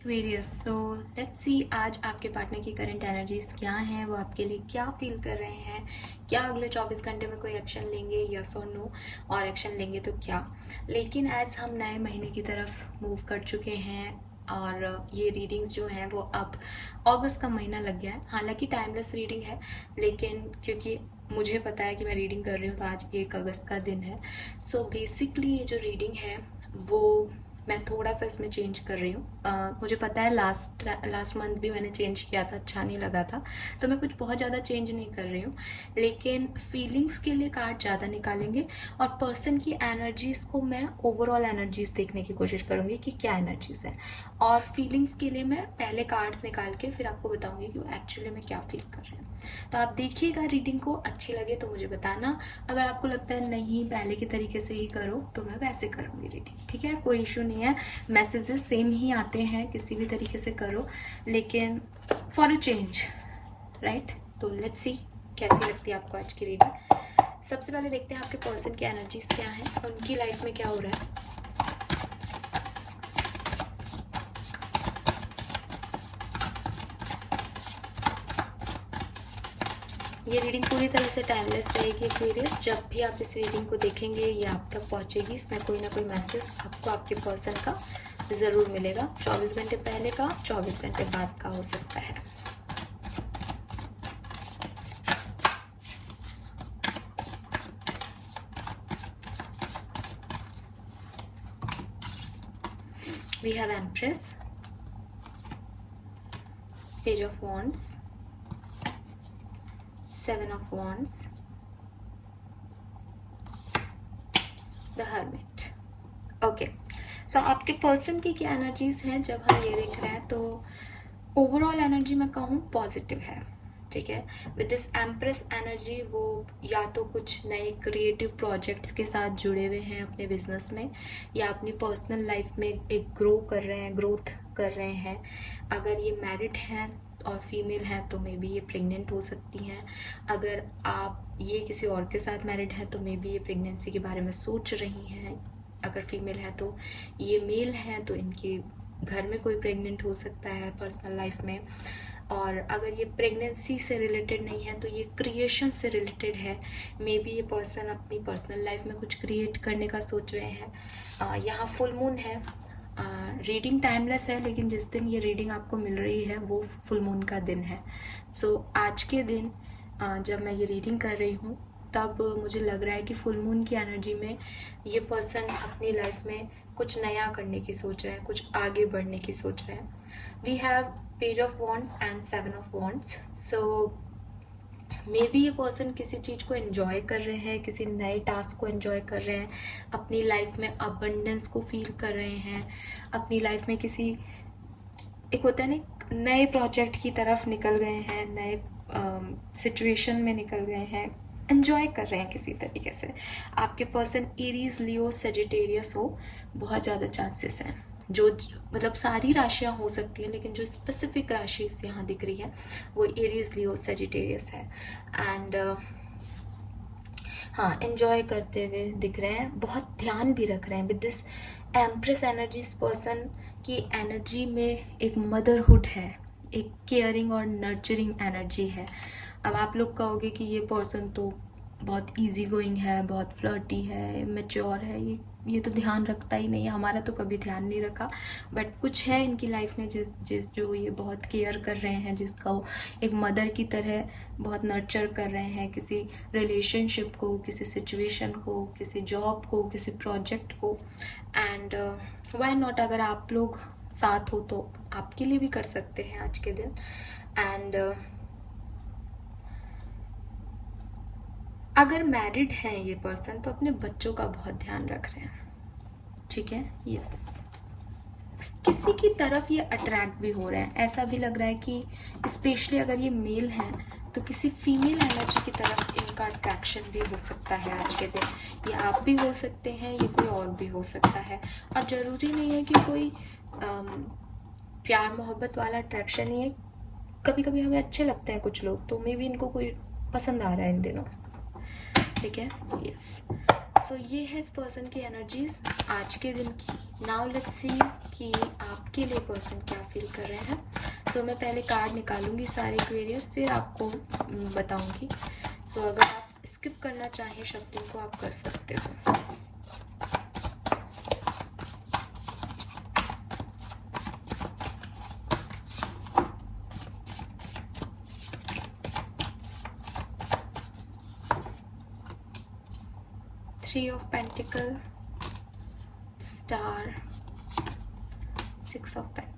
Aquarius, so let's see आज आपके partner की करंट एनर्जीज क्या हैं, वो आपके लिए क्या फील कर रहे हैं, क्या अगले 24 घंटे में कोई एक्शन लेंगे, यस और नो, और एक्शन लेंगे तो क्या। लेकिन एज हम नए महीने की तरफ मूव कर चुके हैं और ये रीडिंग्स जो हैं वो अब अगस्त का महीना लग गया है। हालांकि टाइमलेस रीडिंग है, लेकिन क्योंकि मुझे पता है कि मैं रीडिंग कर रही हूँ तो आज 1 अगस्त का दिन है। सो बेसिकली ये जो रीडिंग है वो मैं थोड़ा सा इसमें चेंज कर रही हूँ। मुझे पता है लास्ट मंथ भी मैंने चेंज किया था, अच्छा नहीं लगा था, तो मैं कुछ बहुत ज़्यादा चेंज नहीं कर रही हूँ। लेकिन फीलिंग्स के लिए कार्ड ज़्यादा निकालेंगे और पर्सन की एनर्जीज़ को मैं ओवरऑल एनर्जीज़ देखने की कोशिश करूँगी कि क्या एनर्जीज़ हैं, और फीलिंग्स के लिए मैं पहले कार्ड्स निकाल के फिर आपको बताऊँगी कि वो एक्चुअली में क्या फील कर रहे हैं। तो आप देखिएगा, रीडिंग को अच्छी लगे तो मुझे बताना। अगर आपको लगता है नहीं पहले के तरीके से ही करो तो मैं वैसे करूँगी रीडिंग, ठीक है, कोई इशू नहीं है। मैसेजेस सेम ही आते हैं, किसी भी तरीके से करो, लेकिन फॉर अ चेंज, राइट। तो लेट्स सी कैसी लगती है आपको आज की रीडिंग। सबसे पहले देखते हैं आपके पर्सन की एनर्जीज क्या है, उनकी लाइफ में क्या हो रहा है। ये रीडिंग पूरी तरह से टाइमलेस रहेगी एक्वेरियस। जब भी आप इस रीडिंग को देखेंगे ये आप तक पहुंचेगी, इसमें कोई ना कोई मैसेज आपको आपके पर्सन का ज़रूर मिलेगा। 24 घंटे पहले का, 24 घंटे बाद का हो सकता है। We have Empress, Page of Wands, Seven of Wands, The Hermit. Okay, so आपके पर्सन की क्या एनर्जीज हैं जब हम ये देख रहे हैं, तो ओवरऑल एनर्जी मैं कहूँ पॉजिटिव है, ठीक है। विद दिस एम्प्रेस एनर्जी वो या तो कुछ नए क्रिएटिव प्रोजेक्ट्स के साथ जुड़े हुए हैं अपने बिजनेस में, या अपनी पर्सनल लाइफ में एक ग्रोथ कर रहे हैं। अगर ये मैरिड हैं और फीमेल हैं तो मे बी ये प्रेग्नेंट हो सकती हैं। अगर आप ये किसी और के साथ मैरिड हैं तो मे बी ये प्रेगनेंसी के बारे में सोच रही हैं। अगर फीमेल है तो ये मेल है तो इनके घर में कोई प्रेग्नेंट हो सकता है पर्सनल लाइफ में। और अगर ये प्रेगनेंसी से रिलेटेड नहीं है तो ये क्रिएशन से रिलेटेड है। मे बी ये पर्सन अपनी पर्सनल लाइफ में कुछ क्रिएट करने का सोच रहे हैं। यहाँ फुल मून है। रीडिंग टाइमलेस है, लेकिन जिस दिन ये रीडिंग आपको मिल रही है वो फुल मून का दिन है। सो आज के दिन जब मैं ये रीडिंग कर रही हूँ तब मुझे लग रहा है कि फुल मून की एनर्जी में ये पर्सन अपनी लाइफ में कुछ नया करने की सोच रहे हैं, कुछ आगे बढ़ने की सोच रहे हैं। We have page of wands and 7 of wands. So maybe ये पर्सन किसी चीज़ को एंजॉय कर रहे हैं, किसी नए टास्क को एंजॉय कर रहे हैं, अपनी लाइफ में अबंडेंस को फील कर रहे हैं, अपनी लाइफ में किसी एक होता है ना नए प्रोजेक्ट की तरफ निकल गए हैं, नए सिचुएशन में निकल गए हैं, एंजॉय कर रहे हैं किसी तरीके से। आपके पर्सन एरीज, लियो, सेजिटेरियस हो, बहुत ज़्यादा चांसेस हैं। जो मतलब सारी राशियाँ हो सकती हैं, लेकिन जो स्पेसिफिक राशि यहाँ दिख रही है वो एरीज, लियो, सेजिटेरियस है। एंड हाँ, एंजॉय करते हुए दिख रहे हैं, बहुत ध्यान भी रख रहे हैं। विद दिस एम्प्रेस एनर्जी, इस पर्सन की एनर्जी में एक मदरहुड है, एक केयरिंग और नर्चरिंग एनर्जी है। अब आप लोग कहोगे कि ये पर्सन तो बहुत इजी गोइंग है, बहुत फ्लर्टी है, मैच्योर है, ये तो ध्यान रखता ही नहीं है, हमारा तो कभी ध्यान नहीं रखा। बट कुछ है इनकी लाइफ में जिस जो ये बहुत केयर कर रहे हैं, जिसका वो एक मदर की तरह बहुत नर्चर कर रहे हैं, किसी रिलेशनशिप को, किसी सिचुएशन को, किसी जॉब को, किसी प्रोजेक्ट को। एंड व्हाई नॉट, अगर आप लोग साथ हो तो आपके लिए भी कर सकते हैं आज के दिन। एंड अगर मैरिड हैं ये पर्सन तो अपने बच्चों का बहुत ध्यान रख रहे हैं, ठीक है, यस। किसी की तरफ ये अट्रैक्ट भी हो रहे हैं, ऐसा भी लग रहा है कि स्पेशली अगर ये मेल हैं तो किसी फीमेल एनर्जी की तरफ इनका अट्रैक्शन भी हो सकता है आज के दिन। ये आप भी हो सकते हैं, ये कोई और भी हो सकता है, और ज़रूरी नहीं है कि कोई प्यार मोहब्बत वाला अट्रैक्शन ही है। कभी कभी हमें अच्छे लगते हैं कुछ लोग, तो मे भी इनको कोई पसंद आ रहा है इन दिनों, ठीक है, यस। सो ये है इस पर्सन की एनर्जीज आज के दिन की। नाउ लेट्स सी कि आपके लिए पर्सन क्या फील कर रहे हैं. सो मैं पहले कार्ड निकालूंगी सारे क्वेरियस, फिर आपको बताऊंगी. सो अगर आप स्किप करना चाहें शफलिंग को आप कर सकते हो. Three of Pentacle, Star, Six of Pentacle.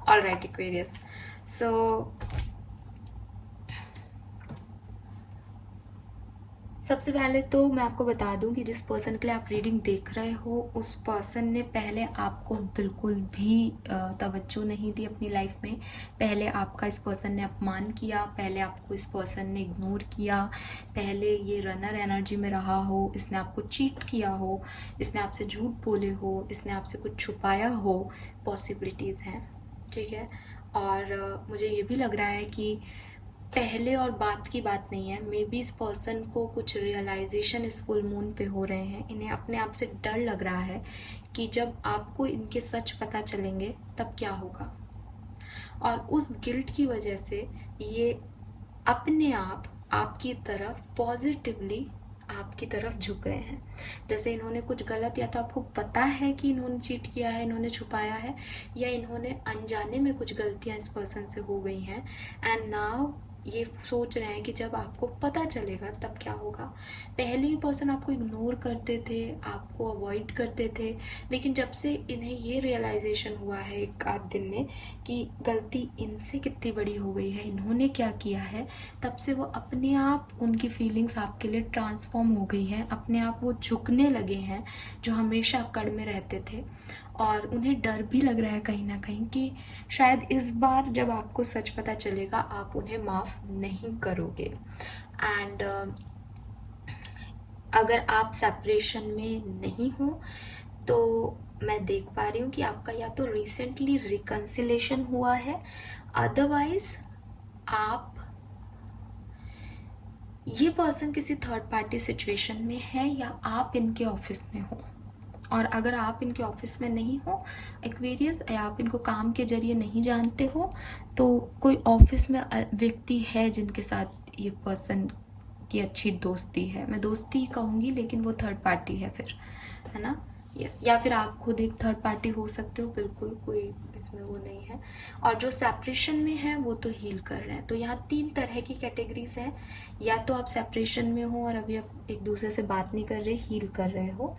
All right, Aquarius. So सबसे पहले तो मैं आपको बता दूं कि जिस पर्सन के लिए आप रीडिंग देख रहे हो उस पर्सन ने पहले आपको बिल्कुल भी तवज्जो नहीं दी अपनी लाइफ में. पहले आपका इस पर्सन ने अपमान किया, पहले आपको इस पर्सन ने इग्नोर किया, पहले ये रनर एनर्जी में रहा हो, इसने आपको चीट किया हो, इसने आपसे झूठ बोले हो, इसने आपसे कुछ छुपाया हो. पॉसिबिलिटीज़ हैं, ठीक है. और मुझे ये भी लग रहा है कि पहले और बात की बात नहीं है. मे बी इस पर्सन को कुछ रियलाइजेशन इस फुल मून पे हो रहे हैं. इन्हें अपने आप से डर लग रहा है कि जब आपको इनके सच पता चलेंगे तब क्या होगा. और उस गिल्ट की वजह से ये अपने आप आपकी तरफ पॉजिटिवली आपकी तरफ झुक रहे हैं. जैसे इन्होंने कुछ गलत या तो आपको पता है कि इन्होंने चीट किया है, इन्होंने छुपाया है, या इन्होंने अनजाने में कुछ गलतियां इस पर्सन से हो गई हैं. एंड नाउ ये सोच रहे हैं कि जब आपको पता चलेगा तब क्या होगा. पहले ही पर्सन आपको इग्नोर करते थे, आपको अवॉइड करते थे, लेकिन जब से इन्हें ये रियलाइजेशन हुआ है एक आध दिन में कि गलती इनसे कितनी बड़ी हो गई है, इन्होंने क्या किया है, तब से वो अपने आप उनकी फीलिंग्स आपके लिए ट्रांसफॉर्म हो गई हैं. अपने आप वो झुकने लगे हैं जो हमेशा अकड़ में रहते थे. और उन्हें डर भी लग रहा है कहीं ना कहीं कि शायद इस बार जब आपको सच पता चलेगा आप उन्हें माफ़ नहीं करोगे. एंड अगर आप सेपरेशन में नहीं हो तो मैं देख पा रही हूँ कि आपका या तो रिसेंटली रिकन्सिलेशन हुआ है, अदरवाइज आप ये पर्सन किसी थर्ड पार्टी सिचुएशन में है या आप इनके ऑफिस में हो. और अगर आप इनके ऑफिस में नहीं हो एक्वेरियस, या आप इनको काम के जरिए नहीं जानते हो, तो कोई ऑफिस में व्यक्ति है जिनके साथ ये पर्सन की अच्छी दोस्ती है. मैं दोस्ती ही कहूँगी लेकिन वो थर्ड पार्टी है फिर, है ना. यस, या फिर आप खुद एक थर्ड पार्टी हो सकते हो, बिल्कुल कोई इसमें वो नहीं है. और जो सेपरेशन में है वो तो हील कर रहे हैं. तो यहाँ 3 तरह की कैटेगरीज हैं. या तो आप सेपरेशन में हो और अभी आप एक दूसरे से बात नहीं कर रहे, हील कर रहे हो,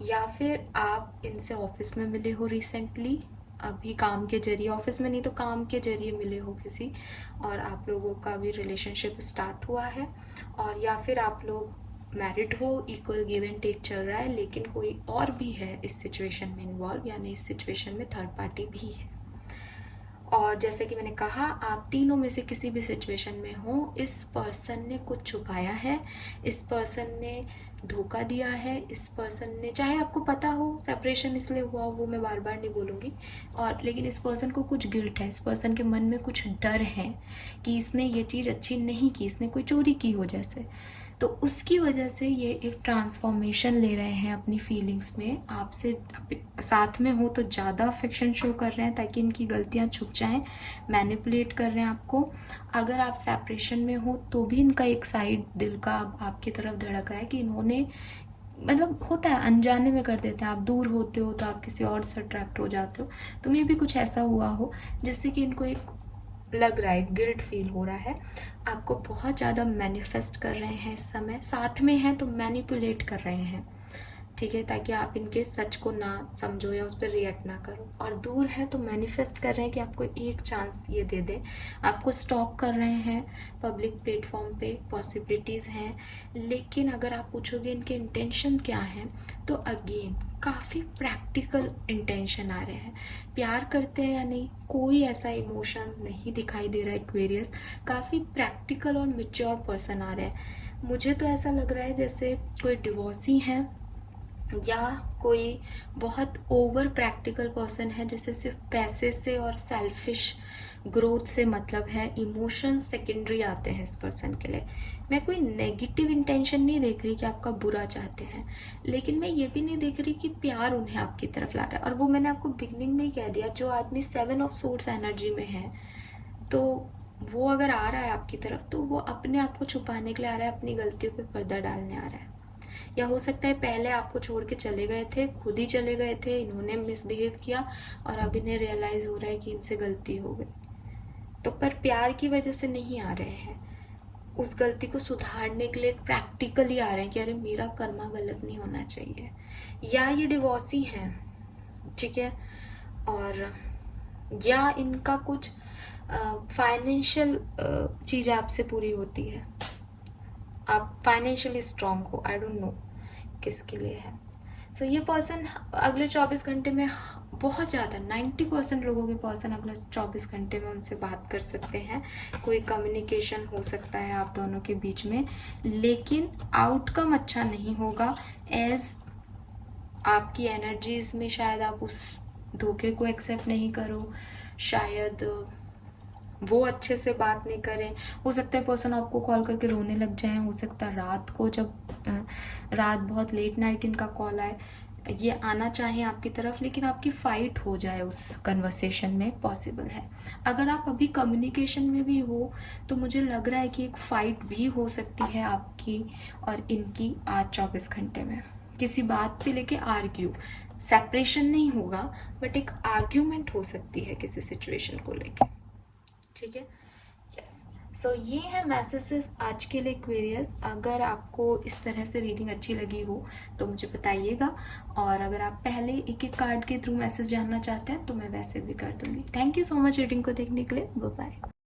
या फिर आप इनसे ऑफिस में मिले हो रिसेंटली, अभी काम के जरिए, ऑफिस में नहीं तो काम के जरिए मिले हो किसी, और आप लोगों का भी रिलेशनशिप स्टार्ट हुआ है. और या फिर आप लोग मैरिड हो, इक्वल गिव एंड टेक चल रहा है, लेकिन कोई और भी है इस सिचुएशन में इन्वॉल्व, यानी इस सिचुएशन में थर्ड पार्टी भी है. और जैसे कि मैंने कहा, आप तीनों में से किसी भी सिचुएशन में हो, इस पर्सन ने कुछ छुपाया है, इस पर्सन ने धोखा दिया है, इस पर्सन ने, चाहे आपको पता हो सेपरेशन इसलिए हुआ हो, वो मैं बार बार नहीं बोलूँगी, और लेकिन इस पर्सन को कुछ गिल्ट है, इस पर्सन के मन में कुछ डर है कि इसने ये चीज़ अच्छी नहीं की, इसने कोई चोरी की हो जैसे, तो उसकी वजह से ये एक ट्रांसफॉर्मेशन ले रहे हैं अपनी फीलिंग्स में। आपसे साथ में हो तो ज़्यादा अफेक्शन शो कर रहे हैं ताकि इनकी गलतियां छुप जाएं, मैनिपुलेट कर रहे हैं आपको। अगर आप सेपरेशन में हो तो भी इनका एक साइड दिल का आपकी तरफ धड़क रहा है कि इन्होंने, मतलब होता है अनजाने में कर देते हैं, आप दूर होते हो तो आप किसी और से अट्रैक्ट हो जाते हो, तो मे भी कुछ ऐसा हुआ हो जिससे कि इनको एक लग रहा है, गिल्ट फील हो रहा है, आपको बहुत ज़्यादा मैनिफेस्ट कर रहे हैं इस समय, साथ में हैं तो मैनिपुलेट कर रहे हैं, ठीक है, ताकि आप इनके सच को ना समझो या उस पर रिएक्ट ना करो। और दूर है तो मैनिफेस्ट कर रहे हैं कि आपको एक चांस ये दे दे, आपको स्टॉक कर रहे हैं पब्लिक प्लेटफॉर्म पे, पॉसिबिलिटीज़ हैं। लेकिन अगर आप पूछोगे इनके इंटेंशन क्या है, तो अगेन काफ़ी प्रैक्टिकल इंटेंशन आ रहे हैं। प्यार करते हैं या नहीं, कोई ऐसा इमोशन नहीं दिखाई दे रहा है एक्वेरियस, काफ़ी प्रैक्टिकल और मेच्योर पर्सन आ रहे हैं। मुझे तो ऐसा लग रहा है जैसे कोई डिवोर्सी है या कोई बहुत ओवर प्रैक्टिकल पर्सन है जिसे सिर्फ पैसे से और सेल्फिश ग्रोथ से मतलब है, इमोशन सेकेंडरी आते हैं इस पर्सन के लिए। मैं कोई नेगेटिव इंटेंशन नहीं देख रही कि आपका बुरा चाहते हैं, लेकिन मैं ये भी नहीं देख रही कि प्यार उन्हें आपकी तरफ ला रहा है। और वो मैंने आपको बिगनिंग में ही कह दिया, जो आदमी 7 ऑफ सोर्स एनर्जी में है, तो वो अगर आ रहा है आपकी तरफ तो वो अपने आप को छुपाने के लिए आ रहा है, अपनी गलतियों पे पर्दा डालने आ रहा है। या हो सकता है पहले आपको छोड़ के चले गए थे, खुद ही चले गए थे, इन्होंने मिसबिहेव किया और अब इन्हें रियलाइज हो रहा है कि इनसे गलती हो गई, तो पर प्यार की वजह से नहीं आ रहे हैं, उस गलती को सुधारने के लिए प्रैक्टिकली आ रहे हैं कि अरे मेरा कर्मा गलत नहीं होना चाहिए। या ये डिवोर्सी हैं, ठीक है, और या इनका कुछ फाइनेंशियल चीज़ आपसे पूरी होती है, आप फाइनेंशियली स्ट्रांग हो, आई डोंट नो किसके लिए है। सो ये पर्सन अगले 24 घंटे में बहुत ज़्यादा 90% लोगों के पर्सन अगले 24 घंटे में उनसे बात कर सकते हैं, कोई कम्युनिकेशन हो सकता है आप दोनों के बीच में, लेकिन आउटकम अच्छा नहीं होगा। एज आपकी एनर्जीज में शायद आप उस धोखे को एक्सेप्ट नहीं करो, शायद वो अच्छे से बात नहीं करें, हो सकता है पर्सन आपको कॉल करके रोने लग जाए, हो सकता है रात को जब रात बहुत लेट नाइट इनका कॉल आए, ये आना चाहे आपकी तरफ, लेकिन आपकी फाइट हो जाए उस कन्वर्सेशन में, पॉसिबल है। अगर आप अभी कम्युनिकेशन में भी हो तो मुझे लग रहा है कि एक फाइट भी हो सकती है आपकी और इनकी आज 24 घंटे में, किसी बात पे लेके आर्ग्यू, सेपरेशन नहीं होगा बट एक आर्ग्यूमेंट हो सकती है किसी सिचुएशन को लेके, ठीक है। यस, सो ये है मैसेजेस आज के लिए एक्वेरियस। अगर आपको इस तरह से रीडिंग अच्छी लगी हो तो मुझे बताइएगा, और अगर आप पहले एक एक कार्ड के थ्रू मैसेज जानना चाहते हैं तो मैं वैसे भी कर दूंगी। Thank you so much reading को देखने के लिए, बाय बाय।